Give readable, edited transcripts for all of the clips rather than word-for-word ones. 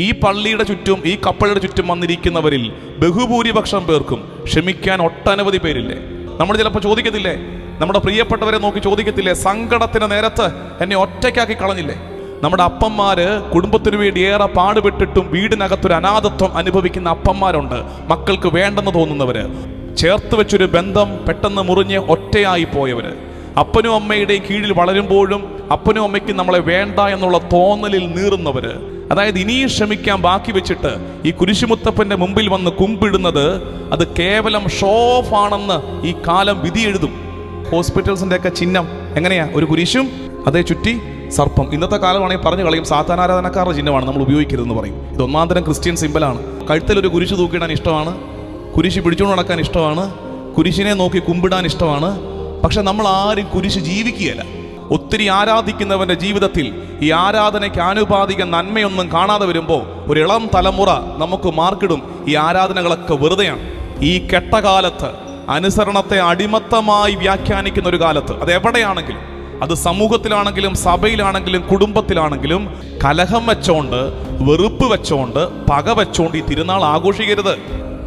ഈ പള്ളിയുടെ ചുറ്റും ഈ കപ്പലിയുടെ ചുറ്റും വന്നിരിക്കുന്നവരിൽ ബഹുഭൂരിപക്ഷം പേർക്കും ക്ഷമിക്കാൻ ഒട്ടനവധി പേരില്ലേ? നമ്മൾ ചിലപ്പോൾ ചോദിക്കത്തില്ലേ, നമ്മുടെ പ്രിയപ്പെട്ടവരെ നോക്കി ചോദിക്കത്തില്ലേ, സങ്കടത്തിന് നേരത്ത് എന്നെ ഒറ്റയ്ക്കാക്കി കളഞ്ഞില്ലേ? നമ്മുടെ അപ്പന്മാര് കുടുംബത്തിനു വേണ്ടി ഏറെ പാടുപെട്ടിട്ടും വീടിനകത്തൊരു അനാഥത്വം അനുഭവിക്കുന്ന അപ്പന്മാരുണ്ട്. മക്കൾക്ക് വേണ്ടെന്ന് തോന്നുന്നവര്, ചേർത്ത് വെച്ചൊരു ബന്ധം പെട്ടെന്ന് മുറിഞ്ഞ് ഒറ്റയായി പോയവര്, അപ്പനും അമ്മയുടെയും കീഴിൽ വളരുമ്പോഴും അപ്പനും അമ്മയ്ക്കും നമ്മളെ വേണ്ട എന്നുള്ള തോന്നലിൽ നീറുന്നവര്. അതായത് ഇനിയും ക്ഷമിക്കാൻ ബാക്കി വെച്ചിട്ട് ഈ കുരിശുമുത്തപ്പന്റെ മുമ്പിൽ വന്ന് കുമ്പിടുന്നത് അത് കേവലം ഷോ ഓഫ് ആണെന്ന് ഈ കാലം വിധി എഴുതും. ഹോസ്പിറ്റൽസിന്റെ ഒക്കെ ചിഹ്നം എങ്ങനെയാ? ഒരു കുരിശും അതേ ചുറ്റി സർപ്പം. ഇന്നത്തെ കാലമാണെങ്കിൽ പറഞ്ഞു കളയും, സാത്താനാരാധനക്കാരുടെ ചിഹ്നമാണ്, നമ്മൾ ഉപയോഗിക്കരുതെന്ന് പറയും. ഇത് ഒന്നാം തരം ക്രിസ്ത്യൻ സിമ്പലാണ്. കഴുത്തിലൊരു കുരിശ് തൂക്കിയിടാൻ ഇഷ്ടമാണ്, കുരിശ് പിടിച്ചുകൊണ്ട് നടക്കാൻ ഇഷ്ടമാണ്, കുരിശിനെ നോക്കി കുമ്പിടാൻ ഇഷ്ടമാണ്. പക്ഷെ നമ്മൾ ആരും കുരിശ് ജീവിക്കുകയല്ല. ഒത്തിരി ആരാധിക്കുന്നവന്റെ ജീവിതത്തിൽ ഈ ആരാധനയ്ക്ക് ആനുപാതിക നന്മയൊന്നും കാണാതെ വരുമ്പോൾ ഒരു ഇളം തലമുറ നമുക്ക് മാർക്കിടും, ഈ ആരാധനകളൊക്കെ വെറുതെയാണ്. ഈ കെട്ടകാലത്ത് അനുസരണത്തെ അടിമത്തമായി വ്യാഖ്യാനിക്കുന്ന ഒരു കാലത്ത്, അത് എവിടെയാണെങ്കിലും, അത് സമൂഹത്തിലാണെങ്കിലും സഭയിലാണെങ്കിലും കുടുംബത്തിലാണെങ്കിലും, കലഹം വെച്ചോണ്ട്, വെറുപ്പ് വെച്ചോണ്ട്, പക വെച്ചോണ്ട് ഈ തിരുനാൾ ആഘോഷിക്കരുത്.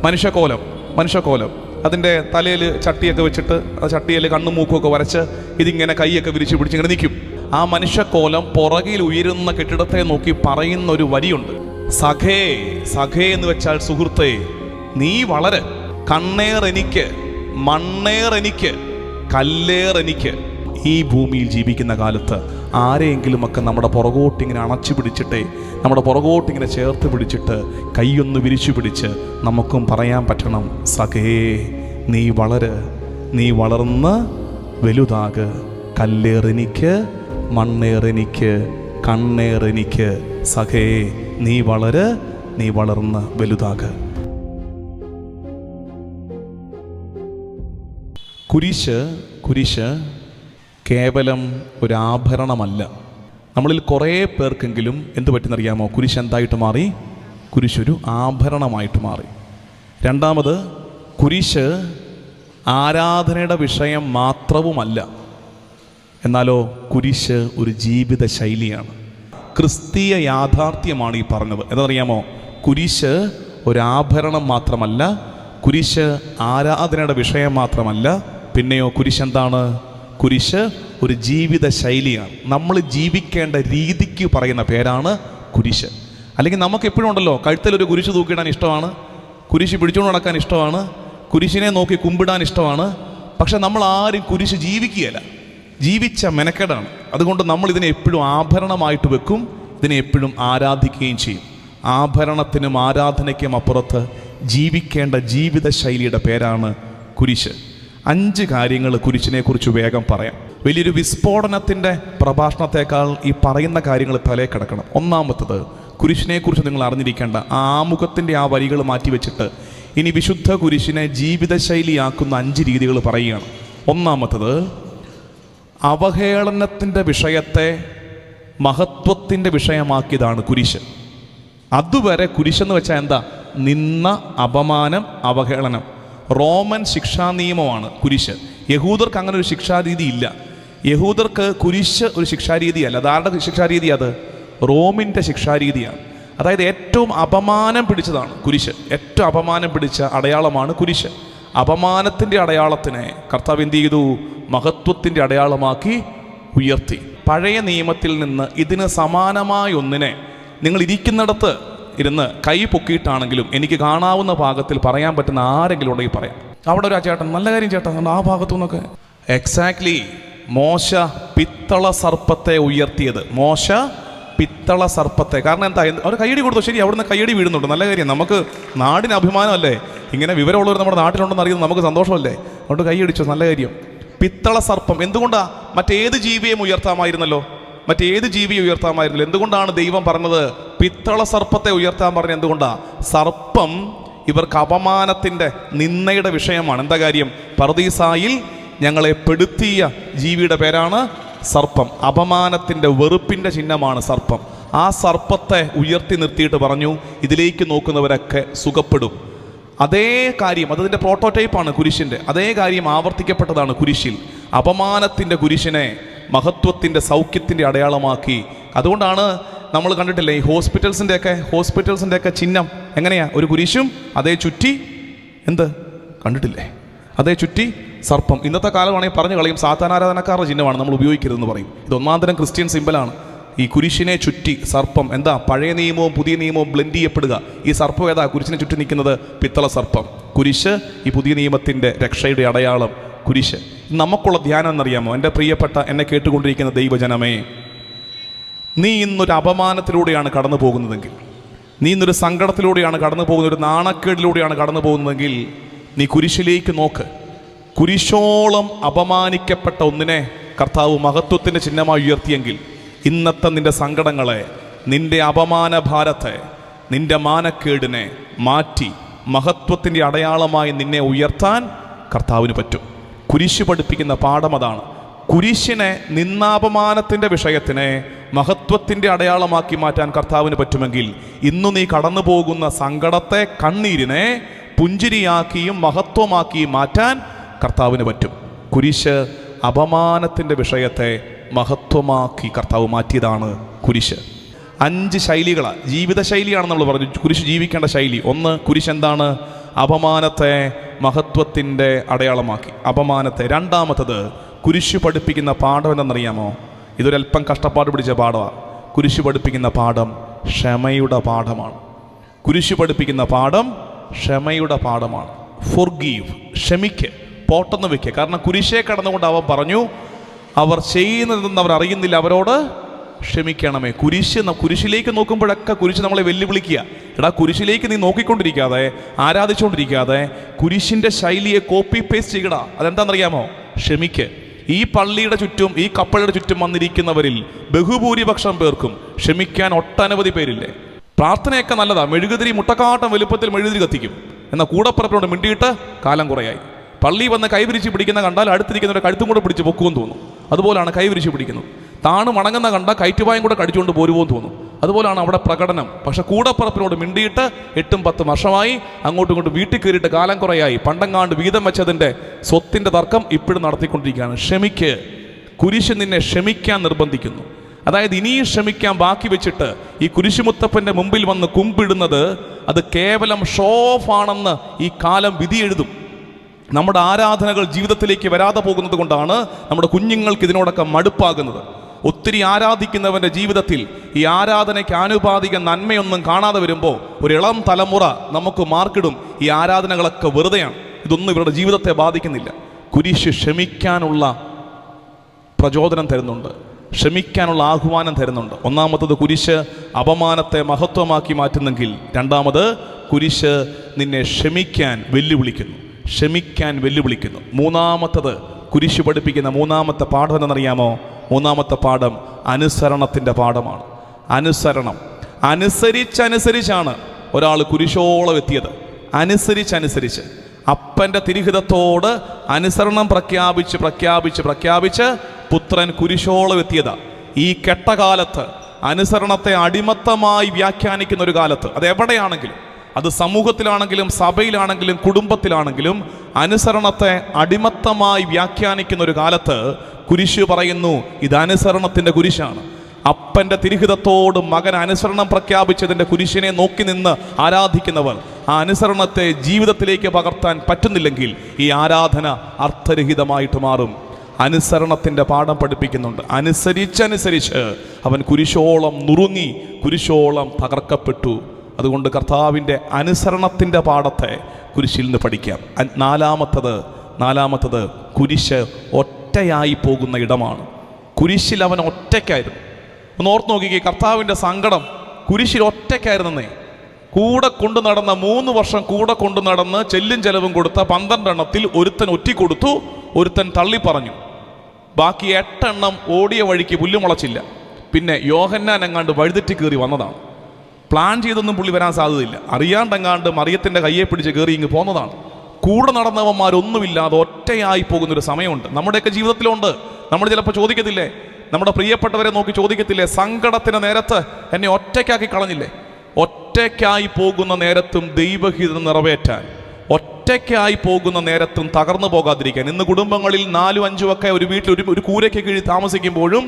മനുഷ്യക്കോലം അതിൻ്റെ തലയിൽ ചട്ടിയൊക്കെ വെച്ചിട്ട് ആ ചട്ടിയിൽ കണ്ണും മൂക്കുമൊക്കെ വരച്ച് ഇതിങ്ങനെ കൈയൊക്കെ വിരിച്ച് പിടിച്ചിങ്ങനെ നിൽക്കും. ആ മനുഷ്യക്കോലം പുറകിൽ ഉയരുന്ന കെട്ടിടത്തെ നോക്കി പറയുന്ന ഒരു വരിയുണ്ട്, സഖേ. സഖേ എന്ന് വെച്ചാൽ സുഹൃത്തേ, നീ വളരെ കണ്ണേർ എനിക്ക്, മണ്ണേർ എനിക്ക്, കല്ലേർ എനിക്ക്. ഈ ഭൂമിയിൽ ജീവിക്കുന്ന കാലത്ത് ആരെയെങ്കിലുമൊക്കെ നമ്മുടെ പുറകോട്ടിങ്ങനെ അണച്ചു പിടിച്ചിട്ടേ, നമ്മുടെ പുറകോട്ടിങ്ങനെ ചേർത്ത് പിടിച്ചിട്ട് കൈയൊന്ന് വിരിച്ചു പിടിച്ച് നമുക്കും പറയാൻ പറ്റണം, സഖേ നീ വളർന്ന് വലുതാക്, കല്ലേറെനിക്ക്, മണ്ണേറെനിക്ക്, കണ്ണേറെനിക്ക്, സഖേ നീ വളർന്ന് വലുതാക്. കുരിശ് കേവലം ഒരു ആഭരണമല്ല. നമ്മളിൽ കുറേ പേർക്കെങ്കിലും എന്ത് പറ്റുന്നറിയാമോ? കുരിശ് എന്തായിട്ട് മാറി? കുരിശൊരു ആഭരണമായിട്ട് മാറി. രണ്ടാമത്, കുരിശ് ആരാധനയുടെ വിഷയം മാത്രവുമല്ല, എന്നാലോ കുരിശ് ഒരു ജീവിത ശൈലിയാണ്, ക്രിസ്തീയ യാഥാർത്ഥ്യമാണ് ഈ പറഞ്ഞത്. എന്നറിയാമോ? കുരിശ് ഒരു ആഭരണം മാത്രമല്ല, കുരിശ് ആരാധനയുടെ വിഷയം മാത്രമല്ല, പിന്നെയോ കുരിശ് എന്താണ്? കുരിശ് ഒരു ജീവിത ശൈലിയാണ്. നമ്മൾ ജീവിക്കേണ്ട രീതിക്ക് പറയുന്ന പേരാണ് കുരിശ്. അല്ലെങ്കിൽ നമുക്ക് എപ്പോഴും ഉണ്ടല്ലോ, കഴുത്തിലൊരു കുരിശ് തൂക്കിയിടാൻ ഇഷ്ടമാണ്, കുരിശ് പിടിച്ചുകൊണ്ട് നടക്കാൻ ഇഷ്ടമാണ്, കുരിശിനെ നോക്കി കുമ്പിടാൻ ഇഷ്ടമാണ്. പക്ഷെ നമ്മൾ ആരും കുരിശ് ജീവിക്കുകയല്ല, ജീവിച്ച മെനക്കേടാണ്. അതുകൊണ്ട് നമ്മൾ ഇതിനെ എപ്പോഴും ആഭരണമായിട്ട് വെക്കും, ഇതിനെ എപ്പോഴും ആരാധിക്കുകയും ചെയ്യും. ആഭരണത്തിനും ആരാധനയ്ക്കും അപ്പുറത്ത് ജീവിക്കേണ്ട ജീവിത ശൈലിയുടെ പേരാണ് കുരിശ്. 5 കാര്യങ്ങൾ കുരിശിനെ കുറിച്ച് വേഗം പറയാം. വലിയൊരു വിസ്ഫോടനത്തിൻ്റെ പ്രഭാഷണത്തെക്കാൾ ഈ പറയുന്ന കാര്യങ്ങൾ തലേ കിടക്കണം. ഒന്നാമത്തത്, കുരിശിനെ കുറിച്ച് നിങ്ങൾ അറിഞ്ഞിരിക്കേണ്ട ആമുഖത്തിൻ്റെ ആ വരികൾ മാറ്റി വെച്ചിട്ട് ഇനി വിശുദ്ധ കുരിശിനെ ജീവിതശൈലിയാക്കുന്ന 5 രീതികൾ പറയുകയാണ്. ഒന്നാമത്തത്, അവഹേളനത്തിൻ്റെ വിഷയത്തെ മഹത്വത്തിൻ്റെ വിഷയമാക്കിയതാണ് കുരിശ്. അതുവരെ കുരിശെന്ന് വെച്ചാൽ എന്താ? നിന്ന, അപമാനം, അവഹേളനം. റോമൻ ശിക്ഷാ നിയമമാണ് കുരിശ്. യഹൂദർക്ക് അങ്ങനെ ഒരു ശിക്ഷാരീതി ഇല്ല. യഹൂദർക്ക് കുരിശ് ഒരു ശിക്ഷാരീതിയല്ല. അതാരുടെ ശിക്ഷാരീതി? അത് റോമിൻ്റെ ശിക്ഷാരീതിയാണ്. അതായത് ഏറ്റവും അപമാനം പിടിച്ചതാണ് കുരിശ്. ഏറ്റവും അപമാനം പിടിച്ച അടയാളമാണ് കുരിശ്. അപമാനത്തിൻ്റെ അടയാളത്തിനെ കർത്താവ് എന്ത് ചെയ്തു? മഹത്വത്തിൻ്റെ അടയാളമാക്കി ഉയർത്തി. പഴയ നിയമത്തിൽ നിന്ന് ഇതിന് സമാനമായ ഒന്നിനെ നിങ്ങൾ ഇരിക്കുന്നിടത്ത് ഇരുന്ന് കൈ പൊക്കിയിട്ടാണെങ്കിലും എനിക്ക് കാണാവുന്ന ഭാഗത്തിൽ പറയാൻ പറ്റുന്ന ആരെങ്കിലും ഉണ്ടെങ്കിൽ പറയാം. അവിടെ ഒരു ചേട്ടൻ, നല്ല കാര്യം ചേട്ടാ, ആ ഭാഗത്തു നിന്നൊക്കെ. എക്സാക്ട്ലി, മോശ പിത്തള സർപ്പത്തെ ഉയർത്തിയത്. മോശ പിത്തള സർപ്പത്തെ. കാരണം എന്താ? അവർ കയ്യടി കൊടുത്തു, ശരി, അവിടുന്ന് കയ്യടി വീഴുന്നുണ്ട്, നല്ല കാര്യം. നമുക്ക് നാടിന് അഭിമാനമല്ലേ, ഇങ്ങനെ വിവരമുള്ളവർ നമ്മുടെ നാട്ടിലുണ്ടെന്ന് അറിയുന്നത് നമുക്ക് സന്തോഷമല്ലേ, അതുകൊണ്ട് കയ്യടിച്ചു, നല്ല കാര്യം. പിത്തള സർപ്പം എന്തുകൊണ്ടാ? മറ്റേത് ജീവിയെയും ഉയർത്താമായിരുന്നല്ലോ, എന്തുകൊണ്ടാണ് ദൈവം പറഞ്ഞത് പിത്തള സർപ്പത്തെ ഉയർത്താൻ പറഞ്ഞത്? എന്തുകൊണ്ടാ? സർപ്പം ഇവർക്ക് അപമാനത്തിൻ്റെ, നിന്ദയുടെ വിഷയമാണ്. എന്താ കാര്യം? പർദീസായിൽ ഞങ്ങളെ പെടുത്തിയ ജീവിയുടെ പേരാണ് സർപ്പം. അപമാനത്തിൻ്റെ, വെറുപ്പിൻ്റെ ചിഹ്നമാണ് സർപ്പം. ആ സർപ്പത്തെ ഉയർത്തി നിർത്തിയിട്ട് പറഞ്ഞു, ഇതിലേക്ക് നോക്കുന്നവരൊക്കെ സുഖപ്പെടും. അതേ കാര്യം, അതിൻ്റെ പ്രോട്ടോടൈപ്പാണ് കുരിശിൻ്റെ. അതേ കാര്യം ആവർത്തിക്കപ്പെട്ടതാണ് കുരിശിൽ. അപമാനത്തിൻ്റെ കുരിശിനെ മഹത്വത്തിൻ്റെ, സൗഖ്യത്തിൻ്റെ അടയാളമാക്കി. അതുകൊണ്ടാണ് നമ്മൾ കണ്ടിട്ടില്ലേ ഈ ഹോസ്പിറ്റൽസിൻ്റെ ഒക്കെ ചിഹ്നം എങ്ങനെയാ? ഒരു കുരിശും അതേ ചുറ്റി എന്ത് കണ്ടിട്ടില്ലേ? അതേ ചുറ്റി സർപ്പം. ഇന്നത്തെ കാലമാണെങ്കിൽ പറഞ്ഞു കളയും സാത്താനാരാധനക്കാരുടെ ചിഹ്നമാണ് നമ്മൾ ഉപയോഗിക്കരുതെന്ന് പറയും. ഇത് ഒന്നാന്തരം ക്രിസ്ത്യൻ സിമ്പലാണ്. ഈ കുരിശിനെ ചുറ്റി സർപ്പം. എന്താ? പഴയ നിയമവും പുതിയ നിയമവും ബ്ലെൻഡ് ചെയ്യപ്പെടുക. ഈ സർപ്പം ഏതാ? കുരിശിനെ ചുറ്റി നിൽക്കുന്നത് പിത്തള സർപ്പം. കുരിശ് ഈ പുതിയ നിയമത്തിൻ്റെ രക്ഷയുടെ അടയാളം. കുരിശ് നമുക്കുള്ള ധ്യാനം എന്നറിയാമോ? എൻ്റെ പ്രിയപ്പെട്ട എന്നെ കേട്ടുകൊണ്ടിരിക്കുന്ന ദൈവജനമേ, നീ ഇന്നൊരു അപമാനത്തിലൂടെയാണ് കടന്നു പോകുന്നതെങ്കിൽ, നീ ഇന്നൊരു സങ്കടത്തിലൂടെയാണ് കടന്നു പോകുന്നത്, ഒരു നാണക്കേടിലൂടെയാണ് കടന്നു പോകുന്നതെങ്കിൽ നീ കുരിശിലേക്ക് നോക്ക്. കുരിശോളം അപമാനിക്കപ്പെട്ട ഒന്നിനെ കർത്താവ് മഹത്വത്തിൻ്റെ ചിഹ്നമായി ഉയർത്തിയെങ്കിൽ ഇന്നത്തെ നിന്റെ സങ്കടങ്ങളെ, നിന്റെ അപമാന ഭാരത്തെ, നിന്റെ മാനക്കേടിനെ മാറ്റി മഹത്വത്തിൻ്റെ അടയാളമായി നിന്നെ ഉയർത്താൻ കർത്താവിന് പറ്റും. കുരിശ് പഠിപ്പിക്കുന്ന പാഠം അതാണ്. കുരിശിനെ, നിന്നാപമാനത്തിൻ്റെ വിഷയത്തിനെ മഹത്വത്തിൻ്റെ അടയാളമാക്കി മാറ്റാൻ കർത്താവിന് പറ്റുമെങ്കിൽ ഇന്നു നീ കടന്നു പോകുന്ന സങ്കടത്തെ, കണ്ണീരിനെ പുഞ്ചിരിയാക്കിയും മഹത്വമാക്കിയും മാറ്റാൻ കർത്താവിന് പറ്റും. കുരിശ് അപമാനത്തിൻ്റെ വിഷയത്തെ മഹത്വമാക്കി കർത്താവ് മാറ്റിയതാണ് കുരിശ്. 5 ശൈലികളാണ്, ജീവിത ശൈലിയാണ് നമ്മൾ പറഞ്ഞു. കുരിശ് ജീവിക്കേണ്ട ശൈലി. 1, കുരിശ് എന്താണ്? അപമാനത്തെ മഹത്വത്തിൻ്റെ അടയാളമാക്കി അപമാനത്തെ. 2, കുരിശ് പഠിപ്പിക്കുന്ന പാഠം എന്തെന്നറിയാമോ? ഇതൊരല്പം കഷ്ടപ്പാട് പിടിച്ച പാഠമാണ്. കുരിശ് പഠിപ്പിക്കുന്ന പാഠം ക്ഷമയുടെ പാഠമാണ്. കുരിശ് പഠിപ്പിക്കുന്ന പാഠം ക്ഷമയുടെ പാഠമാണ്. ഫോർഗീവ്, ക്ഷമിക്ക്, പോട്ടെന്ന് വെക്കുക. കാരണം കുരിശെ കടന്നുകൊണ്ട് അവൻ പറഞ്ഞു, അവർ ചെയ്യുന്നതെന്ന് അവർ അറിയുന്നില്ല, അവരോട് ക്ഷമിക്കണമേ. കുരിശിലേക്ക് നോക്കുമ്പോഴൊക്കെ കുരിശ് നമ്മളെ വെല്ലുവിളിക്കുക. എടാ, കുരിശിലേക്ക് നീ നോക്കിക്കൊണ്ടിരിക്കാതെ, ആരാധിച്ചുകൊണ്ടിരിക്കാതെ കുരിശിൻ്റെ ശൈലിയെ കോപ്പി പേസ്റ്റ് ചെയ്യടാ. അതെന്താണെന്നറിയാമോ? ക്ഷമിക്ക്. ഈ പള്ളിയുടെ ചുറ്റും, ഈ കപ്പലുടെ ചുറ്റും വന്നിരിക്കുന്നവരിൽ ബഹുഭൂരിപക്ഷം പേർക്കും ക്ഷമിക്കാൻ ഒട്ടനവധി പേരില്ലേ? പ്രാർത്ഥനയൊക്കെ നല്ലതാ. മെഴുകുതിരി മുട്ടക്കാട്ടം വലുപ്പത്തിൽ മെഴുകുതിരി കത്തിക്കും. എന്നാൽ കൂടപ്പുറപ്പിനോട് മിണ്ടിയിട്ട് കാലം കുറയായി. പള്ളി വന്ന് കൈവിരിച്ച് പിടിക്കുന്ന കണ്ടാൽ അടുത്തിരിക്കുന്നവരുടെ കഴുത്തും കൂടെ പിടിച്ച് പൊക്കുമെന്ന് തോന്നും. അതുപോലാണ് കൈവിരിച്ച് പിടിക്കുന്നത്. താണ് മണങ്ങുന്ന കണ്ടാൽ കയറ്റുപായം കൂടെ കടിച്ചുകൊണ്ട് പോരുമോന്ന് തോന്നും. അതുപോലാണ് അവിടെ പ്രകടനം. പക്ഷെ കൂടപ്പുറപ്പിനോട് മിണ്ടിയിട്ട് 8-10 വർഷമായി, അങ്ങോട്ടും ഇങ്ങോട്ടും വീട്ടിൽ കയറിയിട്ട് കാലം കുറയായി. പണ്ടങ്ങാണ്ട് വീതം വെച്ചതിൻ്റെ സ്വത്തിൻ്റെ തർക്കം ഇപ്പോഴും നടത്തിക്കൊണ്ടിരിക്കുകയാണ്. ക്ഷമിക്ക്. കുരിശ് നിന്നെ ക്ഷമിക്കാൻ നിർബന്ധിക്കുന്നു. അതായത് ഇനിയും ക്ഷമിക്കാൻ ബാക്കി വെച്ചിട്ട് ഈ കുരിശുമുത്തപ്പൻ്റെ മുമ്പിൽ വന്ന് കുമ്പിടുന്നത് അത് കേവലം ഷോ ഓഫ് ആണെന്ന് ഈ കാലം വിധി എഴുതും. നമ്മുടെ ആരാധനകൾ ജീവിതത്തിലേക്ക് വരാതെ പോകുന്നത് കൊണ്ടാണ് നമ്മുടെ കുഞ്ഞുങ്ങൾക്ക് ഇതിനോടൊക്കെ മടുപ്പാകുന്നത്. ഒത്തിരി ആരാധിക്കുന്നവൻ്റെ ജീവിതത്തിൽ ഈ ആരാധനയ്ക്ക് ആനുപാതിക നന്മയൊന്നും കാണാതെ വരുമ്പോൾ ഒരു ഇളം തലമുറ നമുക്ക് മാർക്കിടും, ഈ ആരാധനകളൊക്കെ വെറുതെയാണ്, ഇതൊന്നും ഇവരുടെ ജീവിതത്തെ ബാധിക്കുന്നില്ല. കുരിശ് ക്ഷമിക്കാനുള്ള പ്രചോദനം തരുന്നുണ്ട്, ക്ഷമിക്കാനുള്ള ആഹ്വാനം തരുന്നുണ്ട്. 1, കുരിശ് അപമാനത്തെ മഹത്വമാക്കി മാറ്റുന്നെങ്കിൽ 2, കുരിശ് നിന്നെ ക്ഷമിക്കാൻ വെല്ലുവിളിക്കുന്നു. 3, കുരിശ് പഠിപ്പിക്കുന്ന 3-ാമത്തെ പാഠം എന്തെന്നറിയാമോ? 3-ാമത്തെ പാഠം അനുസരണത്തിൻ്റെ പാഠമാണ്. അനുസരണം. അനുസരിച്ചാണ് ഒരാൾ കുരിശോളം എത്തിയത്. അനുസരിച്ച് അപ്പൻ്റെ തിരുഹിതത്തോട് അനുസരണം പ്രഖ്യാപിച്ച് പുത്രൻ കുരിശോളം എത്തിയതാ. ഈ കെട്ടകാലത്ത് അനുസരണത്തെ അടിമത്തമായി വ്യാഖ്യാനിക്കുന്ന ഒരു കാലത്ത്, അത് എവിടെയാണെങ്കിലും, അത് സമൂഹത്തിലാണെങ്കിലും സഭയിലാണെങ്കിലും കുടുംബത്തിലാണെങ്കിലും അനുസരണത്തെ അടിമത്തമായി വ്യാഖ്യാനിക്കുന്ന ഒരു കാലത്ത് കുരിശ് പറയുന്നു, ഇത് അനുസരണത്തിൻ്റെ കുരിശാണ്. അപ്പൻ്റെ തിരുഹിതത്തോട് മകൻ അനുസരണം പ്രഖ്യാപിച്ചതിൻ്റെ കുരിശിനെ നോക്കി നിന്ന് ആരാധിക്കുന്നവർ ആ അനുസരണത്തെ ജീവിതത്തിലേക്ക് പകർത്താൻ പറ്റുന്നില്ലെങ്കിൽ ഈ ആരാധന അർത്ഥരഹിതമായിട്ട് മാറും. അനുസരണത്തിൻ്റെ പാഠം പഠിപ്പിക്കുന്നുണ്ട്. അനുസരിച്ച് അവൻ കുരിശോളം നുറുങ്ങി, കുരിശോളം തകർക്കപ്പെട്ടു. അതുകൊണ്ട് കർത്താവിൻ്റെ അനുസരണത്തിൻ്റെ പാഠത്തെ കുരിശിൽ നിന്ന് പഠിക്കാം. 4, കുരിശ് ഒറ്റയായി പോകുന്ന ഇടമാണ്. കുരിശിൽ അവൻ ഒറ്റയ്ക്കായിരുന്നു. ഒന്ന് ഓർത്ത് നോക്കിക്കേ, കർത്താവിൻ്റെ സങ്കടം കുരിശിൽ ഒറ്റയ്ക്കായിരുന്നേ. കൂടെ കൊണ്ടു നടന്ന 3 വർഷം കൂടെ കൊണ്ടു നടന്ന് ചെല്ലും ചെലവും കൊടുത്ത 12 എണ്ണത്തിൽ ഒരുത്തൻ ഒറ്റിക്കൊടുത്തു, ഒരുത്തൻ തള്ളിപ്പറഞ്ഞു. ബാക്കി 8 എണ്ണം ഓടിയ വഴിക്ക് പുല്ലുമുളച്ചില്ല. പിന്നെ യോഹന്നാൻ എങ്ങാണ്ട് വഴുതെറ്റി കയറി വന്നതാണ്. പ്ലാൻ ചെയ്തൊന്നും പുള്ളി വരാൻ സാധ്യതയില്ല. അറിയാണ്ടെങ്ങാണ്ട് മറിയത്തിൻ്റെ കയ്യെ പിടിച്ച് കയറി ഇങ്ങ് പോന്നതാണ്. കൂടെ നടന്നവന്മാരൊന്നുമില്ലാതെ ഒറ്റയായി പോകുന്നൊരു സമയമുണ്ട്. നമ്മുടെയൊക്കെ ജീവിതത്തിലുണ്ട്. നമ്മൾ ചിലപ്പോൾ ചോദിക്കത്തില്ലേ, നമ്മുടെ പ്രിയപ്പെട്ടവരെ നോക്കി ചോദിക്കത്തില്ലേ, സങ്കടത്തിന് നേരത്ത് എന്നെ ഒറ്റയ്ക്കാക്കി കളഞ്ഞില്ലേ? ഒറ്റയ്ക്കായി പോകുന്ന നേരത്തും ദൈവഹിതം നിറവേറ്റാൻ, ഒറ്റയ്ക്കായി പോകുന്ന നേരത്തും തകർന്നു പോകാതിരിക്കാൻ. ഇന്ന് കുടുംബങ്ങളിൽ 4-5 ഒക്കെ ഒരു വീട്ടിൽ ഒരു കൂരയ്ക്ക് കീഴിൽ താമസിക്കുമ്പോഴും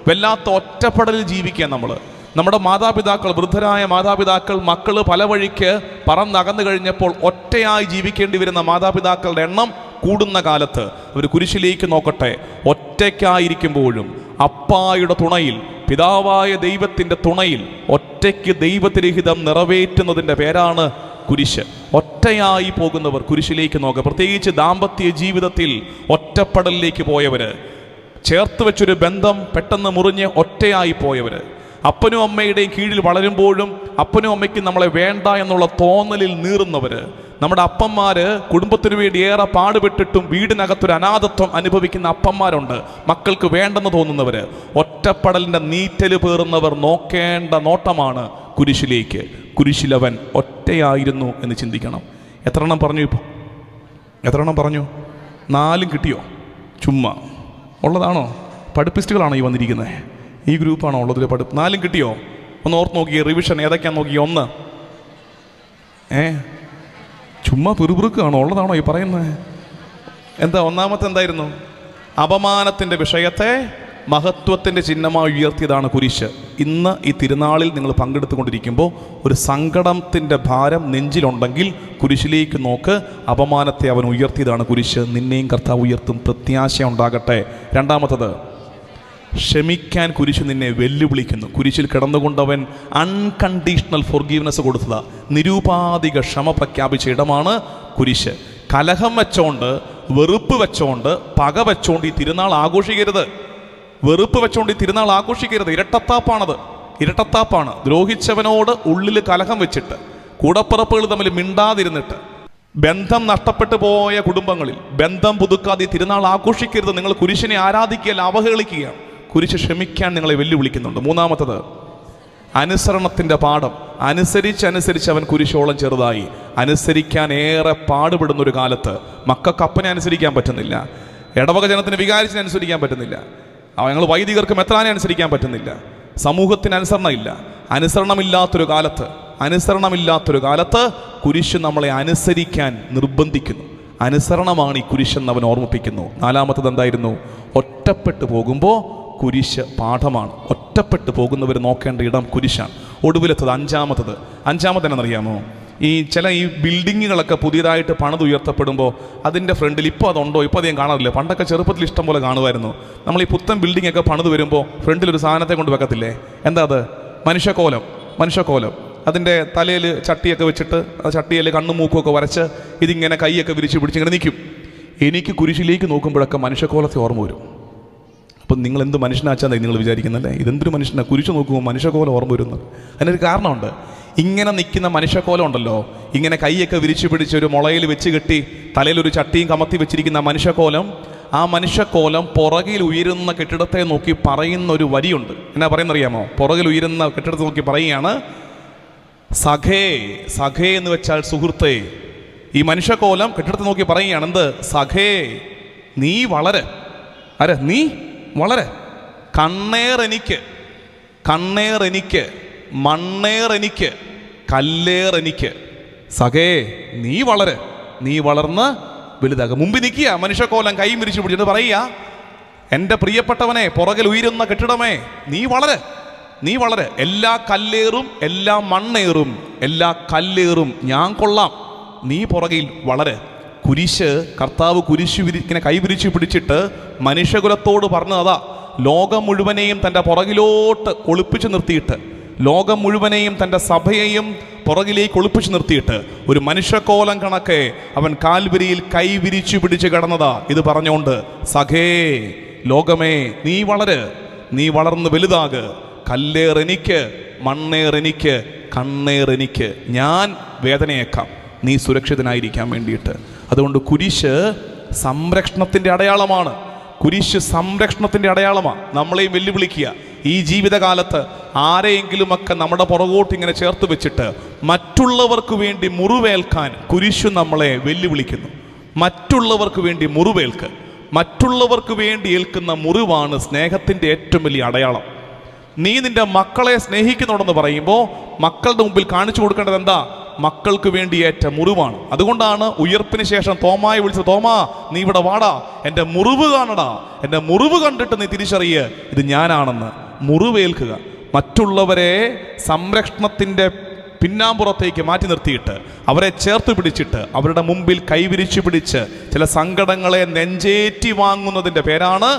വല്ലാത്ത ഒറ്റപ്പെടലിൽ ജീവിക്കാൻ നമ്മൾ. നമ്മുടെ മാതാപിതാക്കൾ, വൃദ്ധരായ മാതാപിതാക്കൾ, മക്കൾ പല വഴിക്ക് പറന്നകന്നു കഴിഞ്ഞപ്പോൾ ഒറ്റയായി ജീവിക്കേണ്ടി വരുന്ന മാതാപിതാക്കളുടെ എണ്ണം കൂടുന്ന കാലത്ത് അവർ കുരിശിലേക്ക് നോക്കട്ടെ. ഒറ്റയ്ക്കായിരിക്കുമ്പോഴും അപ്പായുടെ തുണയിൽ, പിതാവായ ദൈവത്തിൻ്റെ തുണയിൽ ഒറ്റയ്ക്ക് ദൈവത്തിരഹിതം നിറവേറ്റുന്നതിൻ്റെ പേരാണ് കുരിശ്. ഒറ്റയായി പോകുന്നവർ കുരിശിലേക്ക് നോക്കുക. പ്രത്യേകിച്ച് ദാമ്പത്യ ജീവിതത്തിൽ ഒറ്റപ്പെടലിലേക്ക് പോയവർ, ചേർത്ത് വെച്ചൊരു ബന്ധം പെട്ടെന്ന് മുറിഞ്ഞ് ഒറ്റയായി പോയവർ, അപ്പനും അമ്മയുടെയും കീഴിൽ വളരുമ്പോഴും അപ്പനും അമ്മയ്ക്കും നമ്മളെ വേണ്ട എന്നുള്ള തോന്നലിൽ നീറുന്നവർ, നമ്മുടെ അപ്പന്മാര് കുടുംബത്തിനു വേണ്ടി ഏറെ പാടുപെട്ടിട്ടും വീടിനകത്തൊരു അനാഥത്വം അനുഭവിക്കുന്ന അപ്പന്മാരുണ്ട്, മക്കൾക്ക് വേണ്ടെന്ന് തോന്നുന്നവര്, ഒറ്റപ്പെടലിന്റെ നീറ്റല് പേറുന്നവർ നോക്കേണ്ട നോട്ടമാണ് കുരിശിലേക്ക്. കുരിശിലവൻ ഒറ്റയായിരുന്നു എന്ന് ചിന്തിക്കണം. എത്ര എണ്ണം പറഞ്ഞു? ഇപ്പോൾ എത്ര എണ്ണം പറഞ്ഞു? 4 കിട്ടിയോ? ചുമ്മാ ഉള്ളതാണോ? പഠിപ്പിസ്റ്റുകളാണോ ഈ വന്നിരിക്കുന്നത്? ഈ ഗ്രൂപ്പാണോ ഉള്ളതിൽ 4 കിട്ടിയോ? ഒന്ന് ഓർത്ത് നോക്കിയേ. റിവിഷൻ ഏതൊക്കെയാന്ന് നോക്കിയേ. 1 ചുമ്മാ പിറുപിറുക്കാണോ? ഉള്ളതാണോ ഈ പറയുന്നത്? എന്താ ഒന്നാമത്തെ എന്തായിരുന്നു? അപമാനത്തിൻ്റെ വിഷയത്തെ മഹത്വത്തിൻ്റെ ചിഹ്നമായി ഉയർത്തിയതാണ് കുരിശ്. ഇന്ന് ഈ തിരുനാളിൽ നിങ്ങൾ പങ്കെടുത്തുകൊണ്ടിരിക്കുമ്പോൾ ഒരു സങ്കടത്തിൻ്റെ ഭാരം നെഞ്ചിലുണ്ടെങ്കിൽ കുരിശിലേക്ക് നോക്ക്. അപമാനത്തെ അവൻ ഉയർത്തിയതാണ് കുരിശ്. നിന്നെയും കർത്താവ് ഉയർത്തും. പ്രത്യാശ ഉണ്ടാകട്ടെ. രണ്ടാമത്തത്, ക്ഷമിക്കാൻ കുരിശ് നിന്നെ വെല്ലുവിളിക്കുന്നു. കുരിശിൽ കിടന്നുകൊണ്ടവൻ അൺകണ്ടീഷണൽ ഫോർഗീവ്നെസ് കൊടുത്തതാ. നിരൂപാധിക ക്ഷമ പ്രഖ്യാപിച്ച ഇടമാണ് കുരിശ്. കലഹം വെച്ചോണ്ട്, വെറുപ്പ് വെച്ചോണ്ട്, പക വെച്ചോണ്ട് ഈ തിരുനാൾ ആഘോഷിക്കരുത്. വെറുപ്പ് വെച്ചോണ്ട് ഈ തിരുനാൾ ആഘോഷിക്കരുത്. ഇരട്ടത്താപ്പാണത്. ഇരട്ടത്താപ്പാണ്. ദ്രോഹിച്ചവനോട് ഉള്ളിൽ കലഹം വെച്ചിട്ട്, കൂടപ്പിറപ്പുകൾ തമ്മിൽ മിണ്ടാതിരുന്നിട്ട്, ബന്ധം നഷ്ടപ്പെട്ടു പോയ കുടുംബങ്ങളിൽ ബന്ധം പുതുക്കാതെ തിരുനാൾ ആഘോഷിക്കരുത്. നിങ്ങൾ കുരിശിനെ ആരാധിക്കുകയല്ല, അവഹേളിക്കുകയാണ്. കുരിശ് ക്ഷമിക്കാൻ നിങ്ങളെ വെല്ലുവിളിക്കുന്നുണ്ട്. മൂന്നാമത്തത്, അനുസരണത്തിൻ്റെ പാഠം. അനുസരിച്ച് അവൻ കുരിശോളം ചെറുതായി. അനുസരിക്കാൻ ഏറെ പാടുപെടുന്നൊരു കാലത്ത് മക്കൾക്ക് അപ്പനെ അനുസരിക്കാൻ പറ്റുന്നില്ല, ഇടവക ജനത്തിന് വികാരിച്ചിനെ അനുസരിക്കാൻ പറ്റുന്നില്ല, ഞങ്ങൾ വൈദികർക്ക് മെത്രാനെ അനുസരിക്കാൻ പറ്റുന്നില്ല, സമൂഹത്തിന് അനുസരണമില്ല. അനുസരണമില്ലാത്തൊരു കാലത്ത് കുരിശ് നമ്മളെ അനുസരിക്കാൻ നിർബന്ധിക്കുന്നു. അനുസരണമാണ് ഈ കുരിശെന്ന് അവൻ ഓർമ്മിപ്പിക്കുന്നു. നാലാമത്തത് എന്തായിരുന്നു? ഒറ്റപ്പെട്ടു പോകുമ്പോൾ കുരിശ് പാഠമാണ്. ഒറ്റപ്പെട്ടു പോകുന്നവർ നോക്കേണ്ട ഇടം കുരിശാണ്. ഒടുവിലെത്തത് അഞ്ചാമതെന്നറിയാമോ? ഈ ബിൽഡിങ്ങുകളൊക്കെ പുതിയതായിട്ട് പണിതുയർത്തപ്പെടുമ്പോൾ അതിൻ്റെ ഫ്രണ്ടിൽ ഇപ്പോൾ അതുണ്ടോ? ഇപ്പോൾ അധികം കാണാറില്ല. പണ്ടൊക്കെ ചെറുപ്പത്തിൽ ഇഷ്ടം പോലെ കാണുമായിരുന്നു. നമ്മൾ ഈ പുത്തൻ ബിൽഡിങ്ങൊക്കെ പണിത് വരുമ്പോൾ ഫ്രണ്ടിലൊരു സാധനത്തെ കൊണ്ട് വെക്കത്തില്ലേ? എന്താ അത്? മനുഷ്യക്കോലം. അതിൻ്റെ തലയിൽ ചട്ടിയൊക്കെ വെച്ചിട്ട് ആ ചട്ടിയിൽ കണ്ണും മൂക്കുമൊക്കെ വരച്ച് ഇതിങ്ങനെ കൈയൊക്കെ വിരിച്ച് പിടിച്ചിങ്ങനെ നിൽക്കും. എനിക്ക് കുരിശിലേക്ക് നോക്കുമ്പോഴൊക്കെ മനുഷ്യക്കോലത്തെ ഓർമ്മ വരും. അപ്പം നിങ്ങൾ എന്ത് മനുഷ്യനാച്ചാൽ നിങ്ങൾ വിചാരിക്കുന്നല്ലേ? ഇതെന്തൊരു മനുഷ്യനാണ്? കുരിശ് നോക്കുമ്പോൾ മനുഷ്യക്കോലം ഓർമ്മ വരുന്നത്. അതിനൊരു കാരണമുണ്ട്. ഇങ്ങനെ നിൽക്കുന്ന മനുഷ്യക്കോലം ഉണ്ടല്ലോ, ഇങ്ങനെ കൈയൊക്കെ വിരിച്ചു പിടിച്ച് ഒരു മുളയിൽ വെച്ച് കെട്ടി തലയിലൊരു ചട്ടിയും കമത്തി വെച്ചിരിക്കുന്ന മനുഷ്യക്കോലം, ആ മനുഷ്യക്കോലം പുറകിൽ ഉയരുന്ന കെട്ടിടത്തെ നോക്കി പറയുന്ന ഒരു വരിയുണ്ട്. എന്നാ പറയുന്നറിയാമോ? പുറകിൽ ഉയരുന്ന കെട്ടിടത്തെ നോക്കി പറയുകയാണ്, സഖേ എന്ന് വെച്ചാൽ സുഹൃത്തേ. ഈ മനുഷ്യക്കോലം കെട്ടിടത്തെ നോക്കി പറയുകയാണ്, എന്ത്? സഖേ നീ വളരെ. നീ വളരെ. കണ്ണേറെനിക്ക്, മണ്ണേറെനിക്ക്, കല്ലേറെനിക്ക്. സഖേ നീ വളർന്ന് വലുതാകുക. മുമ്പിൽ നിൽക്കുക മനുഷ്യക്കോലം, കൈ വിരിച്ചു പിടിച്ചിട്ട് പറയുക, എൻ്റെ പ്രിയപ്പെട്ടവനെ, പുറകിൽ ഉയരുന്ന കെട്ടിടമേ, നീ വളരെ. എല്ലാ കല്ലേറും, എല്ലാ മണ്ണേറും, എല്ലാ കല്ലേറും ഞാൻ കൊള്ളാം, നീ പുറകിൽ വളരെ. കുരിശ്, കർത്താവ് കുരിശ് ഇങ്ങനെ കൈ വിരിച്ചു പിടിച്ചിട്ട് മനുഷ്യകുലത്തോട് പറഞ്ഞതാ. ലോകം മുഴുവനെയും തൻ്റെ പുറകിലോട്ട് ഒളിപ്പിച്ചു നിർത്തിയിട്ട്, ലോകം മുഴുവനെയും തൻ്റെ സഭയെയും പുറകിലേക്ക് ഒളിപ്പിച്ചു നിർത്തിയിട്ട് ഒരു മനുഷ്യക്കോലം കണക്കെ അവൻ കാൽവരിയിൽ കൈ വിരിച്ചു പിടിച്ച് കിടന്നതാ. ഇത് പറഞ്ഞുകൊണ്ട്, സഖേ ലോകമേ നീ വളർന്ന് വലുതാക്, കല്ലേറെനിക്ക്, മണ്ണേറെനിക്ക്, കണ്ണേറെനിക്ക്. ഞാൻ വേദനയേക്കാം, നീ സുരക്ഷിതനായിരിക്കാൻ വേണ്ടിയിട്ട്. അതുകൊണ്ട് കുരിശ് സംരക്ഷണത്തിൻ്റെ അടയാളമാണ്. നമ്മളെയും വെല്ലുവിളിക്കുക. ഈ ജീവിതകാലത്ത് ആരെയെങ്കിലുമൊക്കെ നമ്മുടെ പുറകോട്ട് ഇങ്ങനെ ചേർത്ത് വെച്ചിട്ട് മറ്റുള്ളവർക്ക് വേണ്ടി മുറിവേൽക്കാൻ കുരിശു നമ്മളെ വെല്ലുവിളിക്കുന്നു. മറ്റുള്ളവർക്ക് വേണ്ടി മറ്റുള്ളവർക്ക് വേണ്ടി ഏൽക്കുന്ന മുറിവാണ് സ്നേഹത്തിൻ്റെ ഏറ്റവും വലിയ അടയാളം. നീ നിന്റെ മക്കളെ സ്നേഹിക്കുന്നുണ്ടെന്ന് പറയുമ്പോൾ മക്കളുടെ മുമ്പിൽ കാണിച്ചു കൊടുക്കേണ്ടത് എന്താ? മക്കൾക്ക് വേണ്ടി ഏറ്റ മുറിവാണ്. അതുകൊണ്ടാണ് ഉയർപ്പിന് ശേഷം തോമായെ വിളിച്ചത്, തോമാ നീ ഇവിടെ വാടാ, എൻ്റെ മുറിവ് കാണടാ, എൻ്റെ മുറിവ് കണ്ടിട്ട് നീ തിരിച്ചറിയുക ഇത് ഞാനാണെന്ന്. മുറിവേൽക്കുക. മറ്റുള്ളവരെ സംരക്ഷണത്തിൻ്റെ പിന്നാമ്പുറത്തേക്ക് മാറ്റി നിർത്തിയിട്ട് അവരെ ചേർത്ത് പിടിച്ചിട്ട് അവരുടെ മുമ്പിൽ കൈവിരിച്ചു പിടിച്ച് ചില സങ്കടങ്ങളെ നെഞ്ചേറ്റി വാങ്ങുന്നതിൻ്റെ പേരാണ്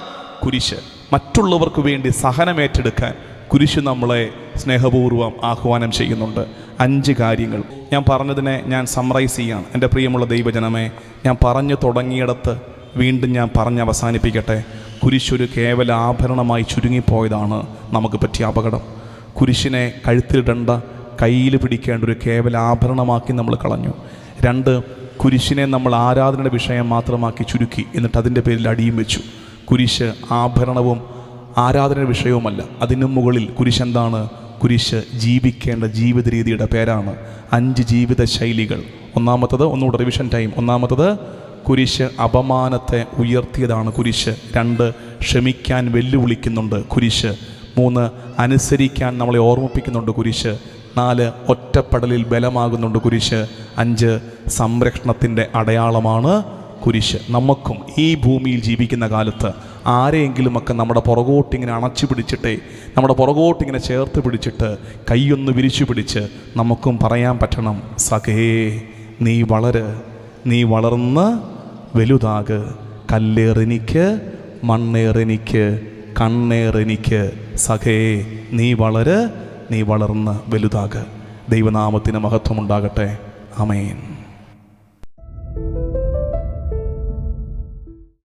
കുരിശ്. മറ്റുള്ളവർക്ക് വേണ്ടി സഹനമേറ്റെടുക്കാൻ കുരിശ് നമ്മളെ സ്നേഹപൂർവ്വം ആഹ്വാനം ചെയ്യുന്നുണ്ട്. 5 കാര്യങ്ങൾ ഞാൻ പറഞ്ഞതിനെ ഞാൻ സമ്മറൈസ് ചെയ്യാണ്. എൻ്റെ പ്രിയമുള്ള ദൈവജനമേ, ഞാൻ പറഞ്ഞു തുടങ്ങിയിടത്ത് വീണ്ടും ഞാൻ പറഞ്ഞ് അവസാനിപ്പിക്കട്ടെ. കുരിശൊരു കേവല ആഭരണമായി ചുരുങ്ങിപ്പോയതാണ് നമുക്ക് പറ്റിയ അപകടം. കുരിശിനെ കഴുത്തിലിടേണ്ട, കയ്യിൽ പിടിക്കേണ്ട ഒരു കേവല ആഭരണമാക്കി നമ്മൾ കളഞ്ഞു. 2, കുരിശിനെ നമ്മൾ ആരാധനയുടെ വിഷയം മാത്രമാക്കി ചുരുക്കി, എന്നിട്ട് അതിൻ്റെ പേരിൽ അടിയും വെച്ചു. കുരിശ് ആഭരണവും ആരാധന വിഷയവുമല്ല. അതിനു മുകളിൽ കുരിശ് എന്താണ്? കുരിശ് ജീവിക്കേണ്ട ജീവിത രീതിയുടെ പേരാണ്. 5 ജീവിത ശൈലികൾ. ഒന്നാമത്തത്, ഒന്നുകൂടെ റിവിഷൻ ടൈം. ഒന്നാമത്തത്, കുരിശ് അപമാനത്തെ ഉയർത്തിയതാണ് കുരിശ്. 2, ക്ഷമിക്കാൻ വെല്ലുവിളിക്കുന്നുണ്ട് കുരിശ്. 3, അനുസരിക്കാൻ നമ്മളെ ഓർമ്മിപ്പിക്കുന്നുണ്ട് കുരിശ്. 4, ഒറ്റപ്പെടലിൽ ബലമാകുന്നുണ്ട് കുരിശ്. 5, സംരക്ഷണത്തിൻ്റെ അടയാളമാണ് കുരിശ്. നമുക്കും ഈ ഭൂമിയിൽ ജീവിക്കുന്ന കാലത്ത് ആരെയെങ്കിലുമൊക്കെ നമ്മുടെ പുറകോട്ടിങ്ങനെ അണച്ചു പിടിച്ചിട്ടേ, നമ്മുടെ പുറകോട്ടിങ്ങനെ ചേർത്ത് പിടിച്ചിട്ട് കൈയൊന്ന് വിരിച്ചു പിടിച്ച് നമുക്കും പറയാൻ പറ്റണം, സഖേ നീ വളർന്ന് വലുതാക്, കല്ലേറെനിക്ക്, മണ്ണേറെനിക്ക്, കണ്ണേറെനിക്ക്, സഖേ നീ വളർന്ന് വലുതാക്. ദൈവനാമത്തിന് മഹത്വമുണ്ടാകട്ടെ. ആമേൻ.